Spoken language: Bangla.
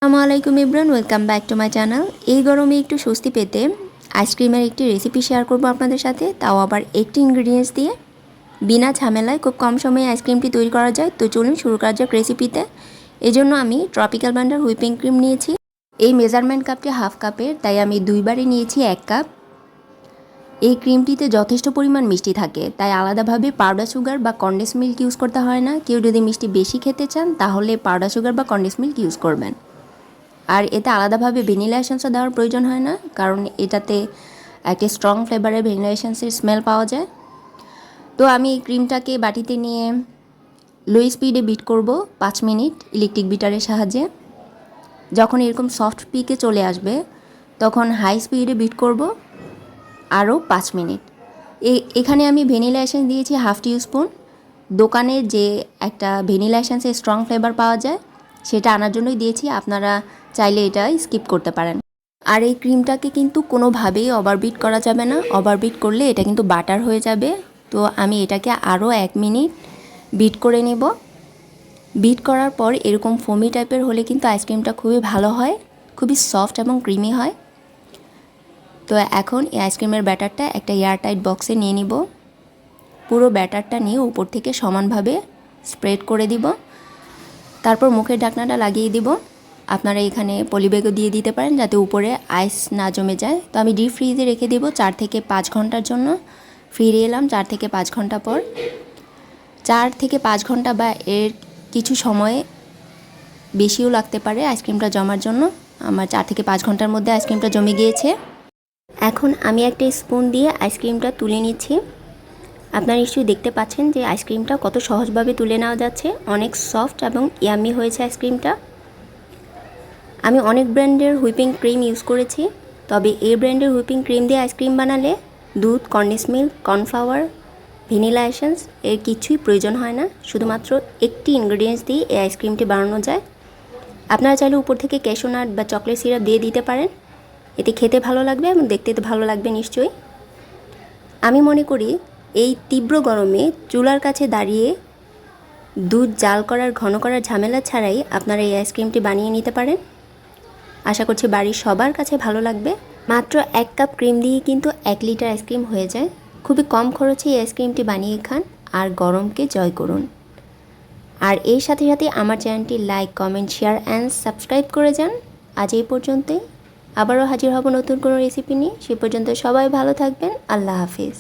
আসসালামু আলাইকুম everyone, welcome back to my channel. এই গরমে একটু স্বস্তি পেতে আইসক্রিমের একটি রেসিপি শেয়ার করব আপনাদের সাথে, তাও আবার একটি ইনগ্রিডিয়েন্টস দিয়ে বিনা ঝামেলায় খুব কম সময়ে আইসক্রিমটি তৈরি করা যায়। তো চলুন শুরু করা যাক রেসিপিতে। এজন্য আমি ট্রপিক্যাল ব্র্যান্ডের হুইপিং ক্রিম নিয়েছি। এই মেজারমেন্ট কাপটি হাফ কাপের, তাই আমি দুইবারই নিয়েছি 1 কাপ। এই ক্রিমটিতে যথেষ্ট পরিমাণ মিষ্টি থাকে, তাই আলাদাভাবে পাউডার সুগার বা কনডেন্স মিল্ক ইউজ করতে হয় না। কেউ যদি মিষ্টি বেশি খেতে চান তাহলে পাউডার সুগার বা কনডেন্স মিল্ক ইউজ করবেন। আর এতে আলাদাভাবে ভ্যানিলা এসেন্সও দেওয়ার প্রয়োজন হয় না, কারণ এটাতে একটা স্ট্রং ফ্লেভারের ভ্যানিলা এসেন্সের স্মেল পাওয়া যায়। তো আমি এই ক্রিমটাকে বাটিতে নিয়ে লো স্পিডে বিট করব 5 মিনিট ইলেকট্রিক বিটারের সাহায্যে। যখন এরকম সফট পিকে চলে আসবে তখন হাই স্পিডে বিট করব আরও 5 মিনিট। এখানে আমি ভ্যানিলা এসেন্স দিয়েছি হাফ টিস্পুন। দোকানের যে একটা ভ্যানিলা এসেন্সের স্ট্রং ফ্লেভার পাওয়া যায় সেটা আনার জন্যই দিয়েছি, আপনারা চাইলে এটা স্কিপ করতে পারেন। আর এই ক্রিমটাকে কিন্তু কোনোভাবেই ওভারবিট করা যাবে না, ওভারবিট করলে এটা কিন্তু বাটার হয়ে যাবে। তো আমি এটাকে আরও 1 মিনিট বিট করে নেব। বিট করার পর এরকম ফোমি টাইপের হলে কিন্তু আইসক্রিমটা খুবই ভালো হয়, খুবই সফট এবং ক্রিমি হয়। তো এখন এই আইসক্রিমের ব্যাটারটা একটা এয়ারটাইট বক্সে নিয়ে নিব। পুরো ব্যাটারটা নিয়ে উপর থেকে সমানভাবে স্প্রেড করে দিব। তারপর মুখের ঢাকনাটা লাগিয়ে দিব। আপনারা এখানে পলিব্যাগও দিয়ে দিতে পারেন যাতে উপরে আইস না জমে যায়। তো আমি ডিপ ফ্রিজে রেখে দেব 4 থেকে 5 ঘন্টার জন্য। ফিরে এলাম 4 থেকে 5 ঘন্টা পর। 4 থেকে 5 ঘন্টা বা এর কিছু সময় বেশিও লাগতে পারে আইসক্রিমটা জমার জন্য। আমার 4 থেকে 5 ঘন্টার মধ্যে আইসক্রিমটা জমে গিয়েছে। এখন আমি একটা স্পুন দিয়ে আইসক্রিমটা তুলে নিচ্ছি। আপনারা নিশ্চয়ই দেখতে পাচ্ছেন যে আইসক্রিমটা কত সহজভাবে তুলে নেওয়া যাচ্ছে। অনেক সফট এবং ইয়ামি হয়েছে আইসক্রিমটা। আমি অনেক ব্র্যান্ডের হুইপিং ক্রিম ইউজ করেছি, তবে এই ব্র্যান্ডের হুইপিং ক্রিম দিয়ে আইসক্রিম বানালে দুধ, condensed milk, cornflour, vanilla essence এর কিছুই প্রয়োজন হয় না। শুধুমাত্র একটি ইনগ্রেডিয়েন্টস দিয়ে এই আইসক্রিমটি বানানো যায়। আপনারা চাইলে উপর থেকে ক্যাশু নাট বা চকলেট সিরাপ দিয়ে দিতে পারেন। এতে খেতে ভালো লাগবে এবং দেখতে তো ভালো লাগবে নিশ্চয়ই। আমি মনে করি এই তীব্র গরমে চুলার কাছে দাঁড়িয়ে দুধ জাল করার, ঘন করার ঝামেলা ছাড়াই আপনারা এই আইসক্রিমটি বানিয়ে নিতে পারেন। আশা করছি বাড়ির সবার কাছে ভালো লাগবে। মাত্র 1 কাপ ক্রিম দিয়ে কিন্তু 1 লিটার আইসক্রিম হয়ে যায়। খুবই কম খরচে এই আইসক্রিমটি বানিয়ে খান আর গরমকে জয় করুন। আর এর সাথে সাথে আমার চ্যানেলটি like, comment, share and subscribe করে যান। আজ এই পর্যন্তই। আবারও হাজির হব নতুন কোনো রেসিপি নিয়ে। সে পর্যন্ত সবাই ভালো থাকবেন। আল্লাহ হাফিজ।